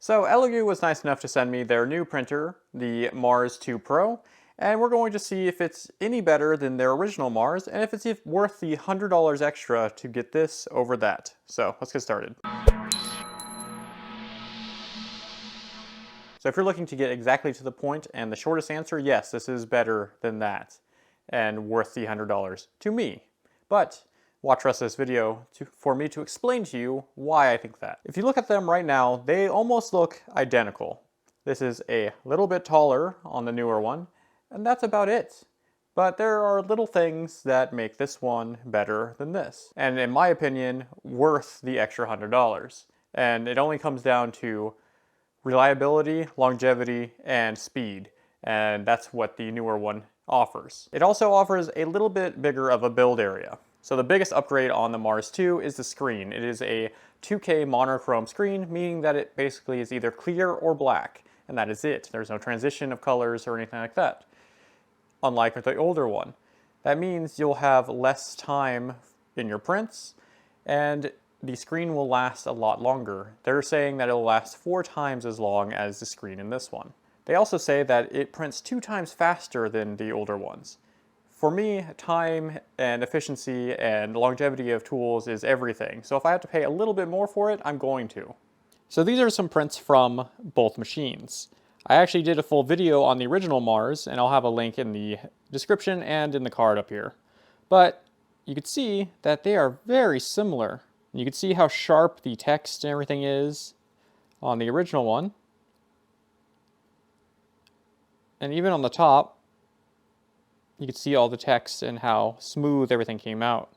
So Elegoo was nice enough to send me their new printer, the Mars 2 Pro, and we're going to see if it's any better than their original Mars and if it's worth the $100 extra to get this over that. So let's get started. So if you're looking to get exactly to the point and the shortest answer, yes, this is better than that and worth the $100 to me. But watch the rest of this video for me to explain to you why I think that. If you look at them right now, they almost look identical. This is a little bit taller on the newer one, and that's about it. But there are little things that make this one better than this, and in my opinion, worth the extra $100. And it only comes down to reliability, longevity, and speed, and that's what the newer one offers. It also offers a little bit bigger of a build area. So the biggest upgrade on the Mars 2 is the screen. It is a 2K monochrome screen, meaning that it basically is either clear or black, and that is it. There's no transition of colors or anything like that, unlike with the older one. That means you'll have less time in your prints, and the screen will last a lot longer. They're saying that it'll last 4 times as long as the screen in this one. They also say that it prints 2 times faster than the older ones. For me, time and efficiency and longevity of tools is everything. So if I have to pay a little bit more for it, I'm going to. So these are some prints from both machines. I actually did a full video on the original Mars, and I'll have a link in the description and in the card up here. But you can see that they are very similar. You can see how sharp the text and everything is on the original one. And even on the top, you can see all the text and how smooth everything came out.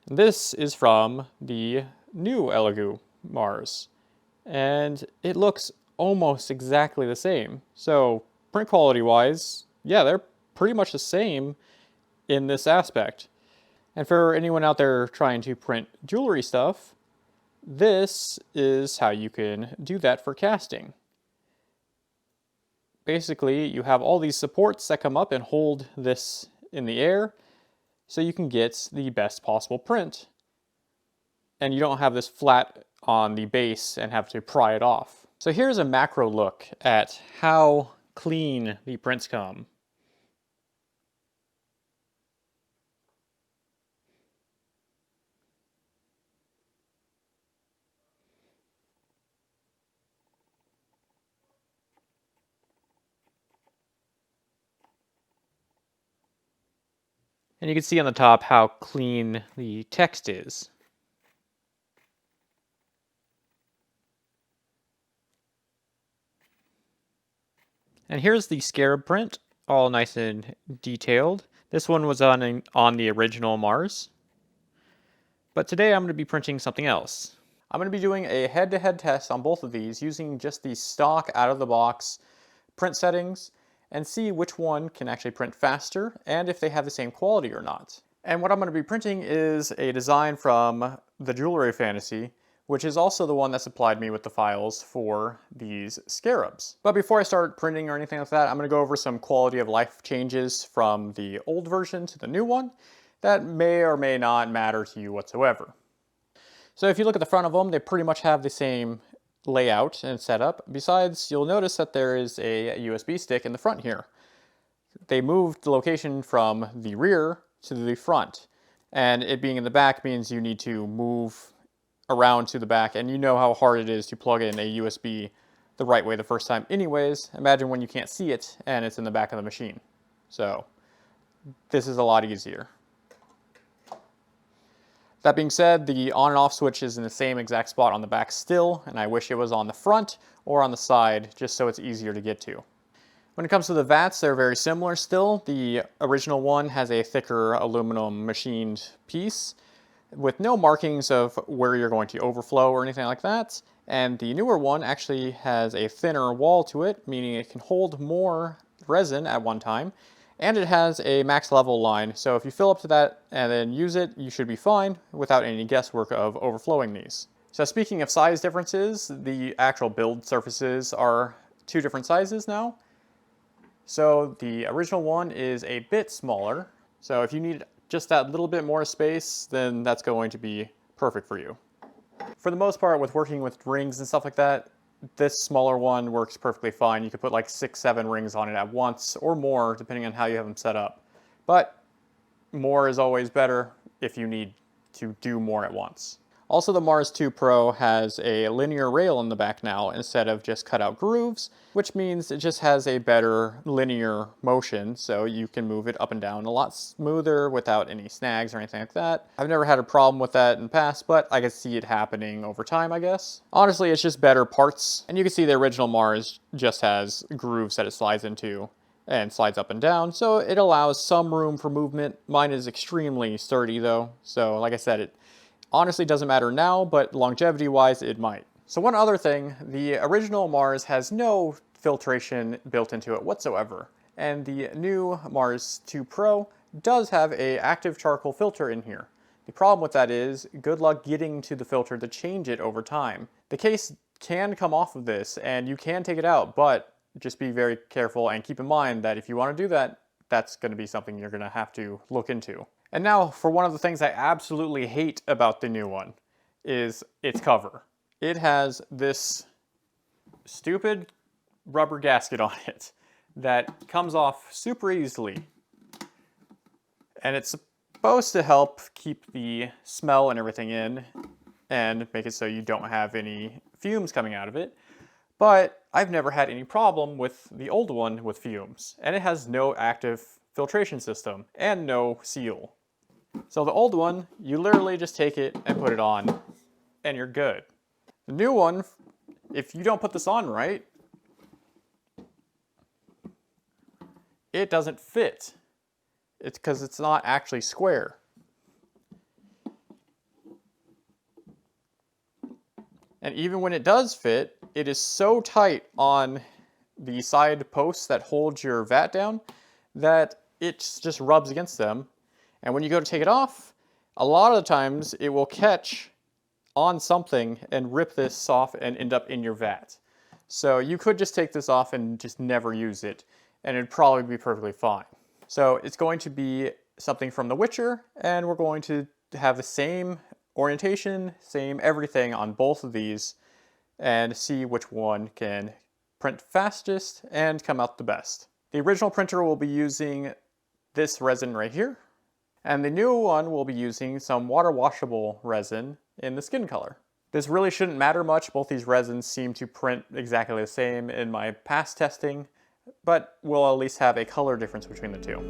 This is from the new Elegoo Mars, and it looks almost exactly the same. So print quality wise, yeah, they're pretty much the same in this aspect. And for anyone out there trying to print jewelry stuff, this is how you can do that for casting. Basically, you have all these supports that come up and hold this in the air so you can get the best possible print. And you don't have this flat on the base and have to pry it off. So here's a macro look at how clean the prints come. And you can see on the top how clean the text is. And here's the scarab print, all nice and detailed. This one was on the original Mars. But today I'm going to be printing something else. I'm going to be doing a head-to-head test on both of these using just the stock out-of-the-box print settings and see which one can actually print faster and if they have the same quality or not. And what I'm going to be printing is a design from the Jewelry Fantasy, which is also the one that supplied me with the files for these scarabs. But before I start printing or anything like that, I'm going to go over some quality of life changes from the old version to the new one that may or may not matter to you whatsoever. So if you look at the front of them, they pretty much have the same layout and setup. Besides, you'll notice that there is a USB stick in the front here. They moved the location from the rear to the front, and it being in the back means you need to move around to the back, and you know how hard it is to plug in a USB the right way the first time anyways. Imagine when you can't see it and it's in the back of the machine. So this is a lot easier. That being said, the on and off switch is in the same exact spot on the back still, and I wish it was on the front or on the side just so it's easier to get to. When it comes to the vats, they're very similar still. The original one has a thicker aluminum machined piece with no markings of where you're going to overflow or anything like that. And the newer one actually has a thinner wall to it, meaning it can hold more resin at one time. And it has a max level line, so if you fill up to that and then use it, you should be fine without any guesswork of overflowing these. So speaking of size differences, the actual build surfaces are 2 different sizes now. So the original one is a bit smaller, so if you need just that little bit more space, then that's going to be perfect for you. For the most part, with working with rings and stuff like that, this smaller one works perfectly fine. You could put like 6, 7 rings on it at once or more, depending on how you have them set up. But more is always better if you need to do more at once. Also, the Mars 2 Pro has a linear rail in the back now instead of just cut out grooves, which means it just has a better linear motion, so you can move it up and down a lot smoother without any snags or anything like that. I've never had a problem with that in the past, but I can see it happening over time, I guess. Honestly, it's just better parts, and you can see the original Mars just has grooves that it slides into and slides up and down, so it allows some room for movement. Mine is extremely sturdy though, so like I said, it honestly doesn't matter now, but longevity-wise, it might. So one other thing, the original Mars has no filtration built into it whatsoever, and the new Mars 2 Pro does have an active charcoal filter in here. The problem with that is, good luck getting to the filter to change it over time. The case can come off of this, and you can take it out, but just be very careful and keep in mind that if you want to do that, that's going to be something you're going to have to look into. And now for one of the things I absolutely hate about the new one is its cover. It has this stupid rubber gasket on it that comes off super easily. And it's supposed to help keep the smell and everything in and make it so you don't have any fumes coming out of it. But I've never had any problem with the old one with fumes, and it has no active filtration system and no seal. So the old one, you literally just take it and put it on and you're good. The new one, if you don't put this on right, it doesn't fit. It's because it's not actually square. And even when it does fit, it is so tight on the side posts that hold your vat down that it just rubs against them. And when you go to take it off, a lot of the times it will catch on something and rip this off and end up in your vat. So you could just take this off and just never use it, and it'd probably be perfectly fine. So it's going to be something from The Witcher, and we're going to have the same orientation, same everything on both of these, and see which one can print fastest and come out the best. The original printer will be using this resin right here, and the new one will be using some water washable resin in the skin color. This really shouldn't matter much. Both these resins seem to print exactly the same in my past testing, but we'll at least have a color difference between the two.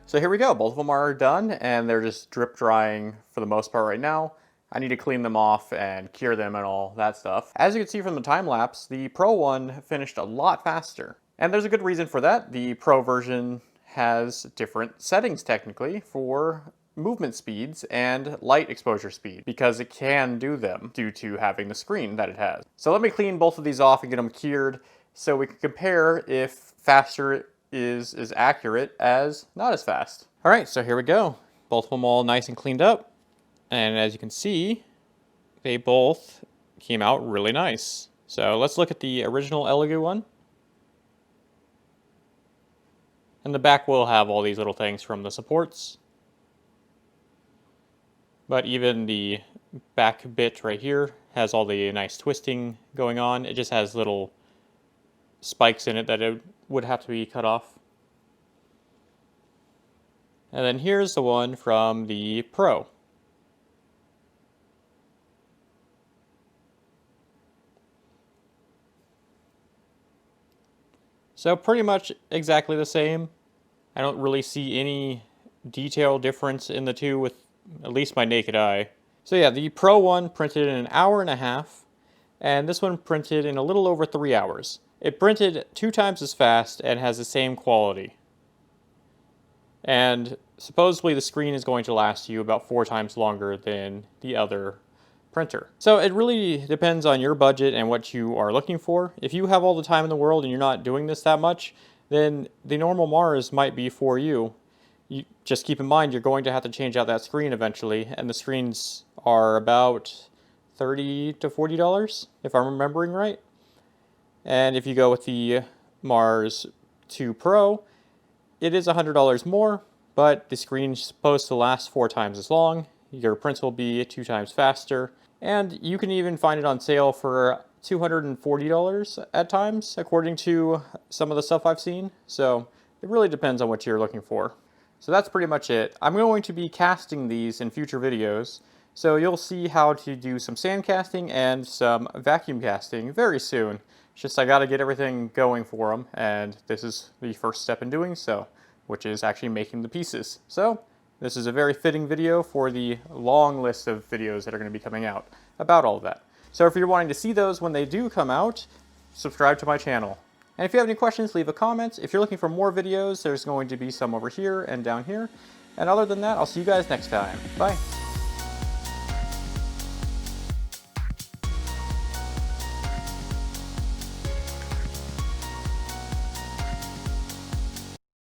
So here we go, both of them are done and they're just drip drying for the most part right now. I need to clean them off and cure them and all that stuff. As you can see from the time lapse, the Pro one finished a lot faster. And there's a good reason for that. The Pro version has different settings technically for movement speeds and light exposure speed because it can do them due to having the screen that it has. So let me clean both of these off and get them cured so we can compare if faster is as accurate as not as fast. All right, so here we go. Both of them all nice and cleaned up. And as you can see, they both came out really nice. So let's look at the original Elegoo one. And the back will have all these little things from the supports. But even the back bit right here has all the nice twisting going on. It just has little spikes in it that it would have to be cut off. And then here's the one from the Pro. So pretty much exactly the same. I don't really see any detail difference in the two with at least my naked eye. So yeah, the Pro one printed in an hour and a half, and this one printed in a little over 3 hours. It printed 2 times as fast and has the same quality. And supposedly the screen is going to last you about 4 times longer than the other printer. So it really depends on your budget and what you are looking for. If you have all the time in the world and you're not doing this that much, then the normal Mars might be for you. You just keep in mind you're going to have to change out that screen eventually, and the screens are about $30 to $40 if I'm remembering right. And if you go with the Mars 2 Pro, it is $100 more, but the screen's supposed to last 4 times as long. Your prints will be 2 times faster, and you can even find it on sale for $240 at times, according to some of the stuff I've seen. So it really depends on what you're looking for. So that's pretty much it. I'm going to be casting these in future videos, so you'll see how to do some sand casting and some vacuum casting very soon. It's just I gotta get everything going for them, and this is the first step in doing so, which is actually making the pieces. So this is a very fitting video for the long list of videos that are going to be coming out about all of that. So if you're wanting to see those when they do come out, subscribe to my channel. And if you have any questions, leave a comment. If you're looking for more videos, there's going to be some over here and down here. And other than that, I'll see you guys next time. Bye.